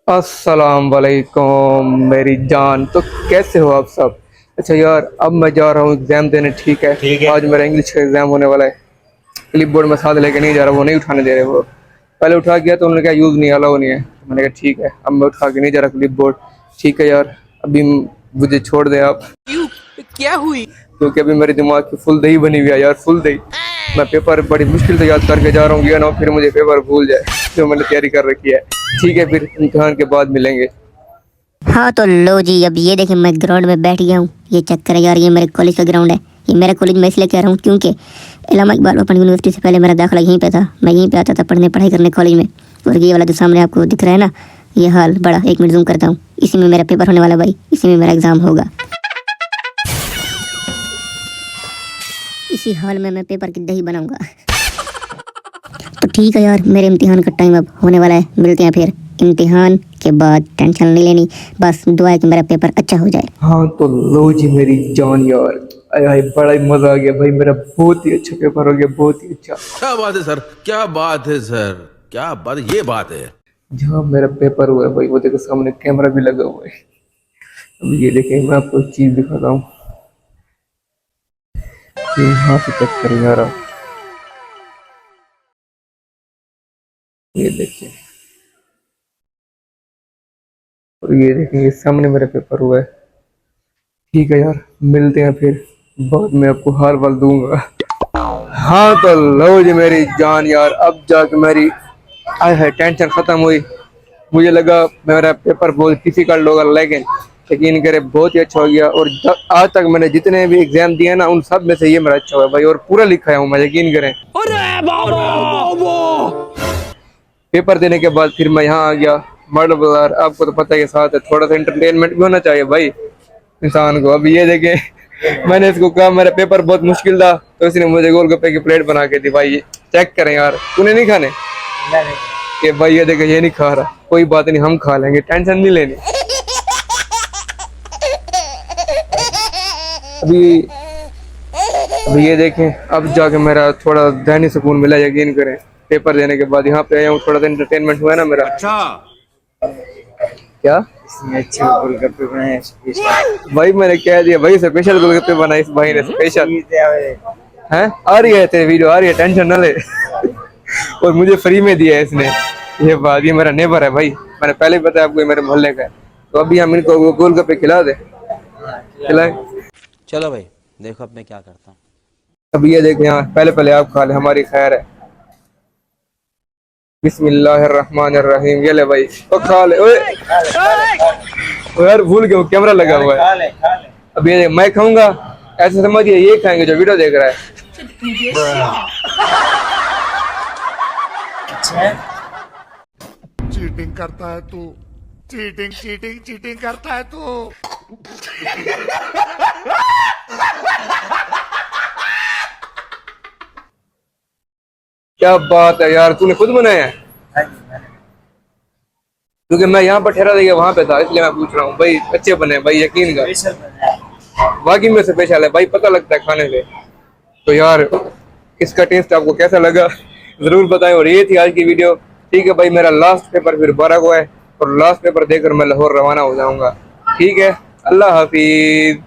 अस्सलाम वालेकुम मेरी जान। तो कैसे हो आप सब? अच्छा यार, अब मैं जा रहा हूँ एग्ज़ाम देने। ठीक है, ठीक है। आज मेरा इंग्लिश का एग्ज़ाम होने वाला है। क्लिप बोर्ड में साथ लेके नहीं जा रहा, वो नहीं उठाने दे रहे। वो पहले उठा गया तो उन्होंने कहा यूज़ नहीं, अलाउ नहीं है। मैंने कहा ठीक है, अब मैं उठा के नहीं जा रहा क्लिप बोर्ड। ठीक है यार, अभी मुझे छोड़ दें आप, क्या हुई? क्योंकि अभी मेरे दिमाग की फुल दही बनी हुई है यार, फुल दही। मैं पेपर बड़ी मुश्किल से याद करके जा रहा हूँ, ये ना फिर मुझे पेपर भूल जाए जो मैंने तैयारी कर रखी है। ठीक है, फिर इम्तिहान के बाद मिलेंगे। हाँ तो लो जी, अब ये देखें मैं ग्राउंड में बैठ गया हूँ। ये चेक करें यार, ये मेरे कॉलेज का ग्राउंड है। ये मेरे कॉलेज में इसलिए कह रहा हूँ क्योंकि इलामा इकबाल ओपन यूनिवर्सिटी से पहले मेरा दाखिला यहीं पे था। मैं यहीं पे आता था पढ़ाई करने कॉलेज में। और ये वाला जो सामने आपको दिख रहा है ना, ये हॉल बड़ा, एक मिनट जूम करता हूँ, इसी में मेरा पेपर होने वाला भाई, इसी में मेरा एग्ज़ाम होगा। इसी हॉल में मैं पेपर की दही बनाऊंगा। तो ठीक है यार, मेरे इम्तिहान का टाइम अब होने वाला है। मिलते हैं फिर इम्तिहान के बाद। टेंशन नहीं लेनी, बस दुआ है कि मेरा पेपर अच्छा हो जाए। हाँ तो लो जी मेरी जान यार, आय हाय बड़ा ही मजा आ गया भाई। मेरा बहुत ही अच्छा पेपर हो गया, बहुत ही अच्छा। क्या बात है सर, क्या बात है सर, क्या बात, ये बात है। जहाँ मेरा पेपर हुआ है भाई, वो देखो सामने कैमरा भी लगा हुआ है। अब ये देखें, मैं आपको एक चीज दिखाता हूँ। ये यहाँ से चेक करें यार आप, ये देखिए। और ये देखें, ये सामने मेरा पेपर हुआ है। ठीक है यार, मिलते हैं फिर बाद में, आपको हाल वाल दूंगा। हाँ तो लो जी मेरी जान यार, अब जाके मेरी आय है टेंशन खत्म हुई। मुझे लगा मेरा पेपर बहुत डिफिकल्ट होगा, लेकिन यकीन करे बहुत ही अच्छा हो गया। और आज तक मैंने जितने भी एग्जाम दिए ना, उन सब में से ये मेरा अच्छा हुआ भाई, और पूरा लिखा हूँ मैं, यकीन करें। पेपर देने के बाद फिर मैं यहाँ आ गया मॉडल बाजार। आपको तो पता ही है, साथ है, थोड़ा सा एंटरटेनमेंट भी होना चाहिए भाई इंसान को। अब ये देखे, मैंने इसको कहा मेरा पेपर बहुत मुश्किल था, तो इसने मुझे गोलगप्पे की प्लेट बना के दी भाई। ये चेक करें यार, तूने नहीं खाने? ये भाई ये देखे, ये नहीं खा रहा, कोई बात नहीं, हम खा लेंगे, टेंशन नहीं लेनी। अभी अभी ये देखें, अब जाके मेरा थोड़ा ज़हनी सुकून मिला, यकीन करें। पेपर देने के बाद यहाँ पे आया हूँ, थोड़ा सा एंटरटेनमेंट हुआ ना मेरा। अच्छा, क्या इसने अच्छे गोलगप्पे बनाए हैं स्पेशल। भाई, मैंने कह दिया भाई, स्पेशल गोलगप्पे बनाए इस भाई ने, स्पेशल है। आ रही है तेरी वीडियो, आ रही है, टेंशन ना ले। और मुझे फ्री में दिया है इसने। ये बात, ये मेरा नेबर है भाई, मैंने पहले ही बताया आपको, ये मेरे मोहल्ले का है। तो अभी हम इनको गोलगप्पे खिला दे, खिलाए। चलो भाई, देखो अब मैं क्या करता हूँ। अभी ये देखें, यहाँ पहले पहले आप खा ले, हमारी खैर है। बिस्मिल्लाहिर्रहमानिर्रहीम, ये ले भाई, तो खा ले। ओए ओए यार, भूल गया, कैमरा लगा हुआ है। खा ले खा ले। अब ये मैं खाऊंगा, ऐसे समझिए ये खाएंगे जो वीडियो देख रहा है। चीटिंग करता है तू, चीटिंग चीटिंग चीटिंग करता है तू। क्या बात है यार, तूने खुद बनाया है? क्योंकि मैं यहाँ पर ठहरा था, वहां पे था, इसलिए मैं पूछ रहा हूँ भाई। अच्छे बने भाई, यकीन कर, स्पेशल बनाया। बाकी में स्पेशल है भाई, पता लगता है खाने से। तो यार, इसका टेस्ट आपको कैसा लगा जरूर बताएं। और ये थी आज की वीडियो। ठीक है भाई, मेरा लास्ट पेपर फिर 12 को है, और लास्ट पेपर देकर मैं लाहौर रवाना हो जाऊंगा। ठीक है, अल्लाह हाफिज।